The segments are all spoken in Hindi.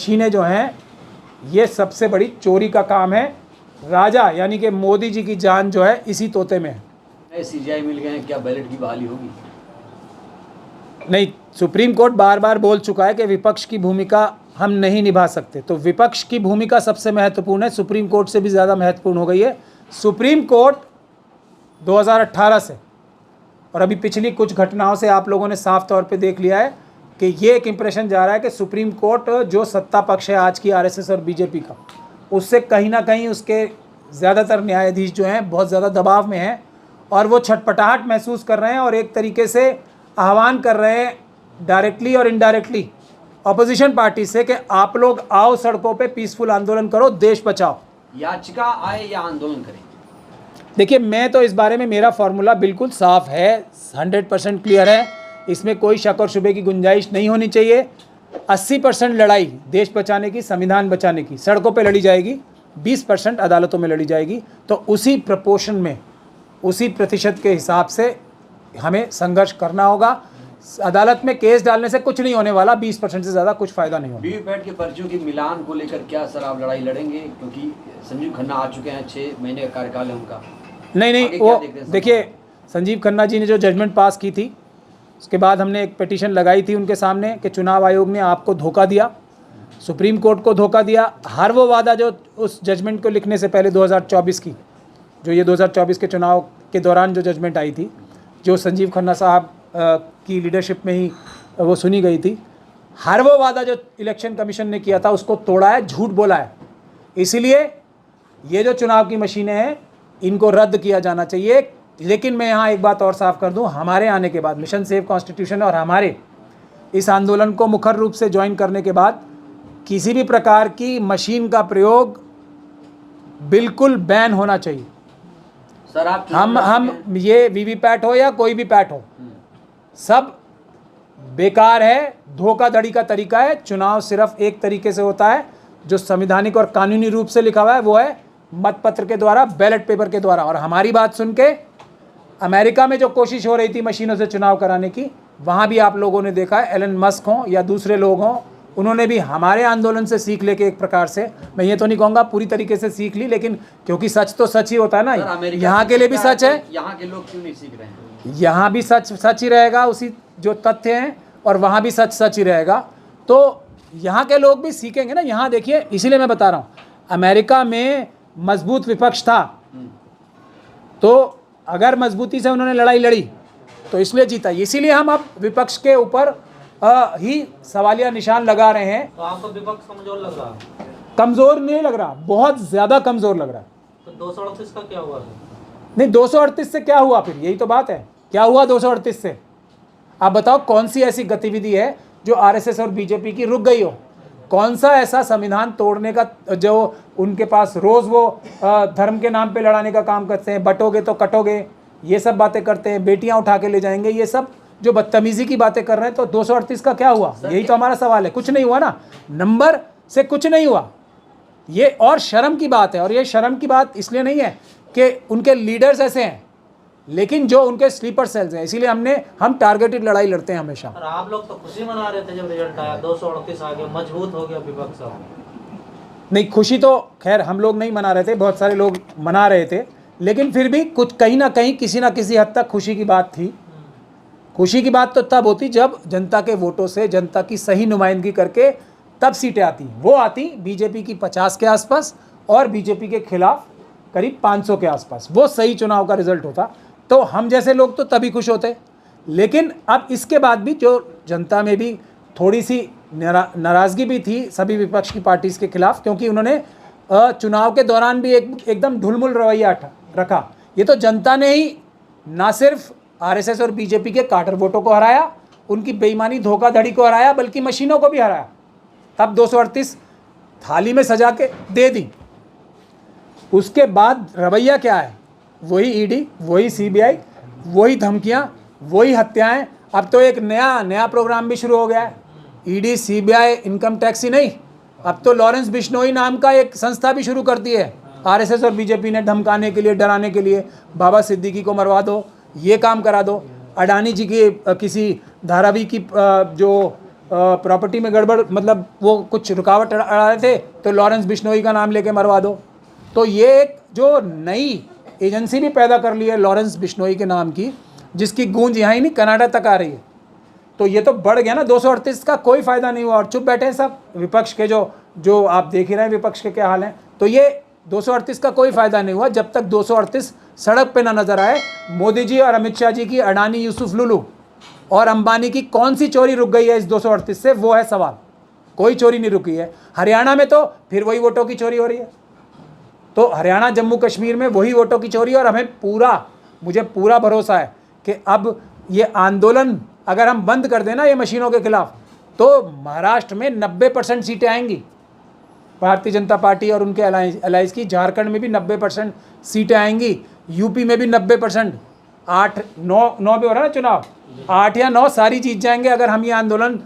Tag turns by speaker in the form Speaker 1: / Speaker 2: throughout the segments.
Speaker 1: मशीनें जो हैं ये सबसे बड़ी चोरी का काम है। राजा यानी कि मोदी जी की जान जो है इसी तोते में है।
Speaker 2: सीजीआई मिल गए हैं, क्या बैलेट की बहाली होगी?
Speaker 1: नहीं, सुप्रीम कोर्ट बार बार बोल चुका है कि विपक्ष की भूमिका हम नहीं निभा सकते। तो विपक्ष की भूमिका सबसे महत्वपूर्ण है, सुप्रीम कोर्ट से भी ज़्यादा महत्वपूर्ण हो गई है। सुप्रीम कोर्ट 2018 से और अभी पिछली कुछ घटनाओं से आप लोगों ने साफ तौर पे देख लिया है कि ये एक इंप्रेशन जा रहा है कि सुप्रीम कोर्ट जो सत्ता पक्ष है आज की आरएसएस और बीजेपी का, उससे कहीं ना कहीं उसके ज़्यादातर न्यायाधीश जो हैं बहुत ज़्यादा दबाव में हैं और वो छटपटाहट महसूस कर रहे हैं और एक तरीके से आह्वान कर रहे हैं डायरेक्टली और इनडायरेक्टली अपोजिशन पार्टी से कि आप लोग आओ सड़कों पे पीसफुल आंदोलन करो, देश बचाओ।
Speaker 2: याचिका आए या आंदोलन करें?
Speaker 1: देखिए, मैं तो इस बारे में मेरा फॉर्मूला बिल्कुल साफ है, 100% क्लियर है, इसमें कोई शक और शुबे की गुंजाइश नहीं होनी चाहिए। 80% लड़ाई देश बचाने की, संविधान बचाने की सड़कों पे लड़ी जाएगी, 20% अदालतों में लड़ी जाएगी। तो उसी प्रपोर्शन में, उसी प्रतिशत के हिसाब से हमें संघर्ष करना होगा। अदालत में केस डालने से कुछ नहीं होने वाला, 20% से ज़्यादा कुछ फ़ायदा नहीं होगा।
Speaker 2: वीवीपैट के पर्चियों की मिलान को लेकर क्या सर आप लड़ाई लड़ेंगे? क्योंकि संजीव खन्ना आ चुके हैं, 6 महीने का कार्यकाल है उनका।
Speaker 1: नहीं, वो देखिए, संजीव खन्ना जी ने जो जजमेंट पास की थी उसके बाद हमने एक पिटीशन लगाई थी उनके सामने कि चुनाव आयोग ने आपको धोखा दिया, सुप्रीम कोर्ट को धोखा दिया। हर वो वादा जो उस जजमेंट को लिखने से पहले 2024 की, जो ये 2024 के चुनाव के दौरान जो जजमेंट आई थी, जो संजीव खन्ना साहब की लीडरशिप में ही वो सुनी गई थी, हर वो वादा जो इलेक्शन कमीशन ने किया था उसको तोड़ा है, झूठ बोला है। इसीलिए ये जो चुनाव की मशीनें हैं इनको रद्द किया जाना चाहिए। लेकिन मैं यहाँ एक बात और साफ कर दूँ, हमारे आने के बाद मिशन सेव कॉन्स्टिट्यूशन और हमारे इस आंदोलन को मुखर रूप से ज्वाइन करने के बाद किसी भी प्रकार की मशीन का प्रयोग बिल्कुल बैन होना चाहिए।
Speaker 2: सर आप
Speaker 1: हम ये वीवीपैट हो या कोई भी पैट हो, सब बेकार है, धोखाधड़ी का तरीका है। चुनाव सिर्फ एक तरीके से होता है जो संवैधानिक और कानूनी रूप से लिखा हुआ है, वो है मतपत्र के द्वारा, बैलेट पेपर के द्वारा। और हमारी बात सुन के अमेरिका में जो कोशिश हो रही थी मशीनों से चुनाव कराने की, वहाँ भी आप लोगों ने देखा है, एलन मस्क हों या दूसरे लोग हों, उन्होंने भी हमारे आंदोलन से सीख लेके एक प्रकार से, मैं ये तो नहीं कहूँगा पूरी तरीके से सीख ली, लेकिन क्योंकि सच तो सच ही होता है ना, यहाँ के लिए भी सच है,
Speaker 2: यहाँ के लोग क्यों नहीं सीख रहे हैं?
Speaker 1: यहाँ भी सच सच ही रहेगा, उसी जो तथ्य हैं, और वहाँ भी सच सच ही रहेगा। तो यहाँ के लोग भी सीखेंगे ना। यहाँ देखिए, इसीलिए मैं बता रहा हूँ, अमेरिका में मजबूत विपक्ष था, तो अगर मजबूती से उन्होंने लड़ाई लड़ी तो इसलिए जीता। इसीलिए हम अब विपक्ष के ऊपर ही सवालिया निशान लगा रहे हैं।
Speaker 3: तो आपको विपक्ष कमजोर लग रहा है?
Speaker 1: कमजोर नहीं लग रहा, बहुत ज़्यादा कमजोर लग रहा है।
Speaker 3: तो 238 का क्या हुआ?
Speaker 1: नहीं, 238 से क्या हुआ फिर? यही तो बात है, क्या हुआ 238 से? आप बताओ, कौन सी ऐसी गतिविधि है जो आरएसएस और बीजेपी की रुक गई हो? कौन सा ऐसा संविधान तोड़ने का जो उनके पास रोज़ वो धर्म के नाम पे लड़ाने का काम करते हैं, बटोगे तो कटोगे, ये सब बातें करते हैं, बेटियां उठा के ले जाएंगे, ये सब जो बदतमीजी की बातें कर रहे हैं। तो 238 का क्या हुआ? यही तो हमारा सवाल है। कुछ नहीं हुआ ना, नंबर से कुछ नहीं हुआ। ये और शर्म की बात है, और ये शर्म की बात इसलिए नहीं है कि उनके लीडर्स ऐसे हैं, लेकिन जो उनके स्लीपर सेल्स हैं, इसीलिए हम टारगेटेड लड़ाई लड़ते हैं हमेशा।
Speaker 3: और आप लोग तो खुशी मना रहे थे जब रिजल्ट आया, 238 आ गया, मजबूत हो गया विपक्ष।
Speaker 1: नहीं, खुशी तो खैर हम लोग नहीं मना रहे थे, बहुत सारे लोग मना रहे थे, लेकिन फिर भी कुछ कहीं ना कहीं किसी ना किसी हद तक खुशी की बात थी। खुशी की बात तो तब होती जब जनता के वोटों से, जनता की सही नुमाइंदगी करके तब सीटें आती। वो आती बीजेपी की 50 के आसपास और बीजेपी के खिलाफ करीब 500 के आसपास, वो सही चुनाव का रिजल्ट होता। तो हम जैसे लोग तो तभी खुश होते। लेकिन अब इसके बाद भी जो जनता में भी थोड़ी सी नाराज़गी भी थी सभी विपक्ष की पार्टीज़ के खिलाफ, क्योंकि उन्होंने चुनाव के दौरान भी एकदम ढुलमुल रवैया रखा। ये तो जनता ने ही ना सिर्फ आरएसएस और बीजेपी के काटर वोटों को हराया, उनकी बेईमानी धोखाधड़ी को हराया, बल्कि मशीनों को भी हराया। तब 238 थाली में सजा के दे दी। उसके बाद रवैया क्या है? वही ईडी, वही सीबीआई, वही धमकियां, वही हत्याएं। अब तो एक नया प्रोग्राम भी शुरू हो गया है। ईडी, सीबीआई, इनकम टैक्स ही नहीं, अब तो लॉरेंस बिश्नोई नाम का एक संस्था भी शुरू कर दी है आरएसएस और बीजेपी ने, धमकाने के लिए, डराने के लिए। बाबा सिद्दीकी को मरवा दो, ये काम करा दो। अडानी जी की किसी धारावी की जो प्रॉपर्टी में गड़बड़, मतलब वो कुछ रुकावट अड़ा रहे थे तो लॉरेंस बिश्नोई का नाम लेके मरवा दो। तो ये एक जो नई एजेंसी भी पैदा कर ली है लॉरेंस बिश्नोई के नाम की, जिसकी गूंज यहाँ ही नहीं कनाडा तक आ रही है। तो ये तो बढ़ गया ना, 238 का कोई फ़ायदा नहीं हुआ और चुप बैठे हैं सब विपक्ष के, जो आप देख ही रहे हैं विपक्ष के क्या हाल हैं। तो ये 238 का कोई फ़ायदा नहीं हुआ जब तक 238 सड़क पे ना नज़र आए। मोदी जी और अमित शाह जी की अडानी, यूसुफ लुलू और अंबानी की कौन सी चोरी रुक गई है इस 238 से, वो है सवाल। कोई चोरी नहीं रुकी है। हरियाणा में तो फिर वही वोटों की चोरी हो रही है। तो हरियाणा जम्मू कश्मीर में वही वोटों की चोरी, और मुझे पूरा भरोसा है कि अब ये आंदोलन अगर हम बंद कर देना ये मशीनों के खिलाफ, तो महाराष्ट्र में 90% सीटें आएंगी भारतीय जनता पार्टी और उनके अलायंस की। झारखंड में भी 90% सीटें आएंगी, यूपी में भी 90%, 8-9 भी हो रहा है ना चुनाव, 8 या 9 सारी जीत जाएंगे अगर हम ये आंदोलन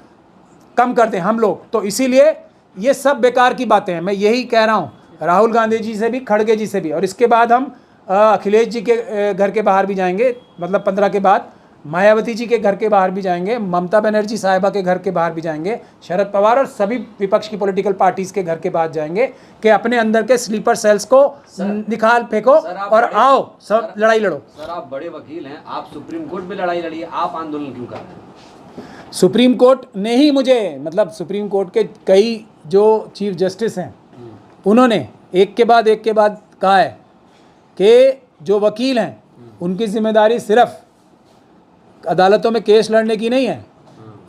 Speaker 1: कम कर दें हम लोग। तो इसीलिए ये सब बेकार की बातें हैं। मैं यही कह रहा हूँ राहुल गांधी जी से भी, खड़गे जी से भी, और इसके बाद हम अखिलेश जी के घर के बाहर भी जाएंगे, मतलब 15 के बाद मायावती जी के घर के बाहर भी जाएंगे, ममता बनर्जी साहिबा के घर के बाहर भी जाएंगे, शरद पवार और सभी विपक्ष की पॉलिटिकल पार्टीज के घर के बाहर जाएंगे कि अपने अंदर के स्लीपर सेल्स को निकाल फेंको और आओ सब लड़ाई लड़ो।
Speaker 2: सर आप बड़े वकील हैं, आप सुप्रीम कोर्ट में लड़ाई लड़िए, आप आंदोलन क्यों कर रहे हैं?
Speaker 1: सुप्रीम कोर्ट ने ही मुझे, मतलब सुप्रीम कोर्ट के कई जो चीफ जस्टिस हैं उन्होंने एक के बाद कहा है कि जो वकील हैं उनकी जिम्मेदारी सिर्फ अदालतों में केस लड़ने की नहीं है,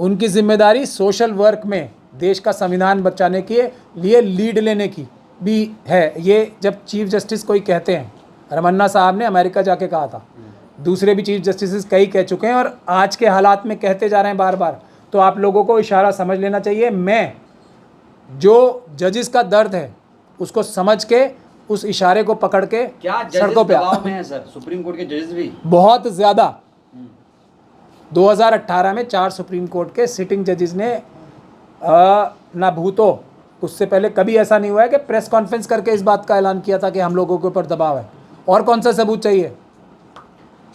Speaker 1: उनकी जिम्मेदारी सोशल वर्क में देश का संविधान बचाने के लिए लीड लेने की भी है। ये जब चीफ जस्टिस कोई कहते हैं, रमन्ना साहब ने अमेरिका जाके कहा था, दूसरे भी चीफ जस्टिस कई कह चुके हैं और आज के हालात में कहते जा रहे हैं बार बार। तो आप लोगों को इशारा समझ लेना चाहिए। मैं जो जजेस का दर्द है उसको समझ के उस इशारे को पकड़ के
Speaker 2: क्या
Speaker 1: सड़कों पे
Speaker 2: दबाव में है सर? सुप्रीम कोर्ट के जजेस भी
Speaker 1: बहुत ज़्यादा। 2018 में 4 सुप्रीम कोर्ट के सिटिंग जजेस ने ना भूतो, उससे पहले कभी ऐसा नहीं हुआ है कि प्रेस कॉन्फ्रेंस करके इस बात का ऐलान किया था कि हम लोगों के ऊपर दबाव है। और कौन सा सबूत चाहिए?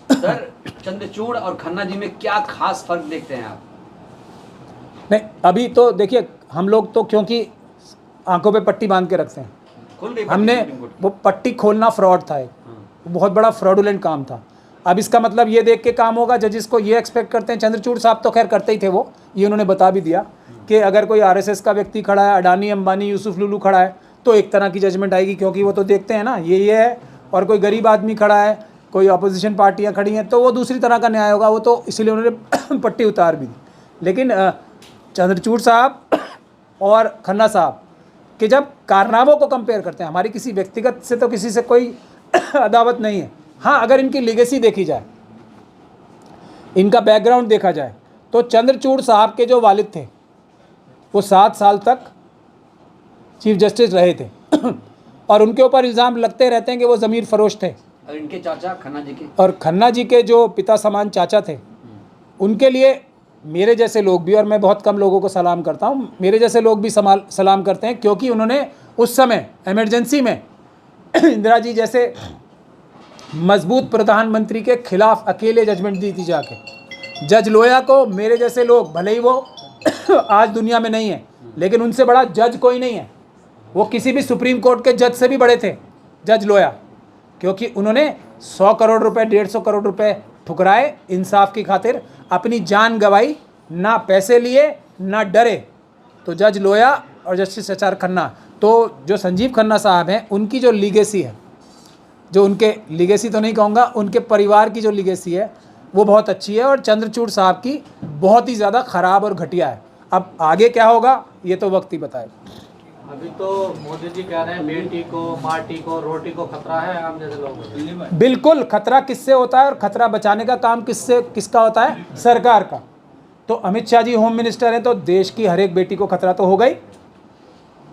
Speaker 2: सर चंद्रचूड़ और खन्ना जी में क्या खास फर्क देखते हैं आप?
Speaker 1: नहीं, अभी तो देखिए हम लोग तो क्योंकि आंखों पे पट्टी बांध के रखते हैं,
Speaker 2: खुल गई
Speaker 1: हमने वो पट्टी खोलना फ्रॉड था, एक बहुत बड़ा फ्रॉडुलेंट काम था। अब इसका मतलब ये देख के काम होगा, जजेस को ये एक्सपेक्ट करते हैं। चंद्रचूड़ साहब तो खैर करते ही थे, वो ये उन्होंने बता भी दिया कि अगर कोई आरएसएस का व्यक्ति खड़ा है, अडानी अंबानी यूसुफ लुलू खड़ा है, तो एक तरह की जजमेंट आएगी, क्योंकि वो तो देखते हैं ना ये है। और कोई गरीब आदमी खड़ा है, कोई अपोजिशन पार्टियाँ खड़ी हैं, तो वो दूसरी तरह का न्याय होगा। वो तो इसीलिए उन्होंने पट्टी उतार भी दी। लेकिन चंद्रचूड़ साहब और खन्ना साहब कि जब कारनामों को कंपेयर करते हैं, हमारी किसी व्यक्तिगत से तो किसी से कोई अदावत नहीं है। हाँ, अगर इनकी लेगेसी देखी जाए, इनका बैकग्राउंड देखा जाए, तो चंद्रचूड़ साहब के जो वालिद थे वो 7 साल तक चीफ जस्टिस रहे थे और उनके ऊपर इल्ज़ाम लगते रहते हैं कि वो ज़मीर फरोश थे।
Speaker 2: और इनके चाचा खन्ना जी के,
Speaker 1: और खन्ना जी के जो पिता समान चाचा थे, उनके लिए मेरे जैसे लोग भी, और मैं बहुत कम लोगों को सलाम करता हूँ, मेरे जैसे लोग भी सलाम करते हैं, क्योंकि उन्होंने उस समय इमरजेंसी में इंदिरा जी जैसे मजबूत प्रधानमंत्री के खिलाफ अकेले जजमेंट दी थी जाके। जज लोया को मेरे जैसे लोग, भले ही वो आज दुनिया में नहीं है, लेकिन उनसे बड़ा जज कोई नहीं है। वो किसी भी सुप्रीम कोर्ट के जज से भी बड़े थे, जज लोया, क्योंकि उन्होंने 100 करोड़ रुपए 150 करोड़ रुपए ठुकराए इंसाफ की खातिर, अपनी जान गंवाई, ना पैसे लिए ना डरे। तो जज लोया और जस्टिस एच आर खन्ना, तो जो संजीव खन्ना साहब हैं, उनकी जो लीगेसी है, जो उनके लीगेसी तो नहीं कहूँगा, उनके परिवार की जो लीगेसी है वो बहुत अच्छी है, और चंद्रचूड़ साहब की बहुत ही ज़्यादा ख़राब और घटिया है। अब आगे क्या होगा ये तो वक्त ही बताएगा।
Speaker 3: अभी तो मोदी जी कह रहे हैं बेटी को, माटी को, रोटी को खतरा है आम जैसे लोग।
Speaker 1: बिल्कुल, खतरा किससे होता है और खतरा बचाने का काम किसका होता है? सरकार का। तो अमित शाह जी होम मिनिस्टर हैं तो देश की हर एक बेटी को खतरा तो होगा ही।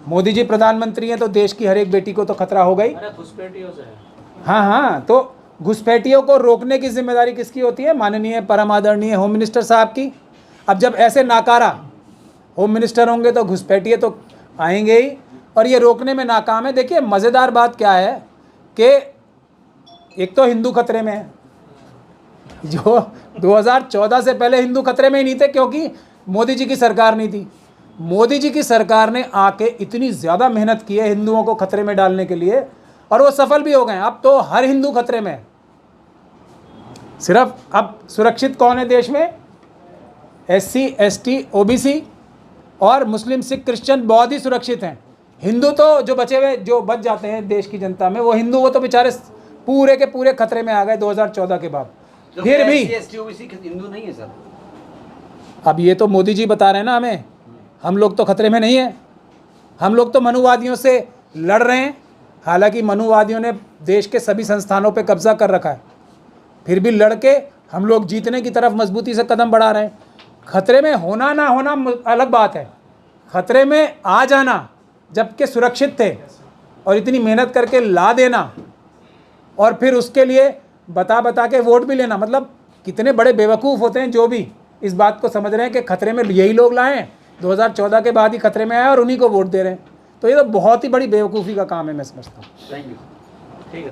Speaker 1: मोदी जी प्रधानमंत्री हैं तो देश की हर एक बेटी को तो खतरा होगा ही।
Speaker 3: अरे घुसपैठियों से।
Speaker 1: हाँ, तो घुसपैठियों को रोकने की जिम्मेदारी किसकी होती है? माननीय परम आदरणीय होम मिनिस्टर साहब की। अब जब ऐसे नाकारा होम मिनिस्टर होंगे तो घुसपैठिए तो आएंगे ही, और ये रोकने में नाकाम है। देखिए मज़ेदार बात क्या है कि एक तो हिंदू खतरे में है, जो 2014 से पहले हिंदू खतरे में ही नहीं थे, क्योंकि मोदी जी की सरकार नहीं थी। मोदी जी की सरकार ने आके इतनी ज़्यादा मेहनत की है हिंदुओं को खतरे में डालने के लिए, और वो सफल भी हो गए। अब तो हर हिंदू खतरे में है। सिर्फ अब सुरक्षित कौन है देश में? SC ST OBC और मुस्लिम सिख क्रिश्चियन बहुत ही सुरक्षित हैं। हिंदू तो जो बचे हुए, जो बच जाते हैं देश की जनता में, वो हिंदू, वो तो बेचारे पूरे के पूरे खतरे में आ गए 2014 के बाद।
Speaker 2: तो
Speaker 1: फिर भी
Speaker 2: SC OBC हिंदू नहीं है सर?
Speaker 1: अब ये तो मोदी जी बता रहे हैं ना हमें, हम लोग तो खतरे में नहीं है। हम लोग तो मनुवादियों से लड़ रहे हैं। हालांकि मनुवादियों ने देश के सभी संस्थानों पे कब्जा कर रखा है, फिर भी लड़ के हम लोग जीतने की तरफ मजबूती से कदम बढ़ा रहे हैं। खतरे में होना ना होना अलग बात है, खतरे में आ जाना जबकि सुरक्षित थे और इतनी मेहनत करके ला देना, और फिर उसके लिए बता के वोट भी लेना, मतलब कितने बड़े बेवकूफ़ होते हैं जो भी इस बात को समझ रहे हैं कि खतरे में यही लोग लाए हैं, 2014 के बाद ही खतरे में आए और उन्हीं को वोट दे रहे हैं। तो ये तो बहुत ही बड़ी बेवकूफ़ी का काम है, मैं समझता हूँ।
Speaker 2: Thank you.
Speaker 3: ठीक है।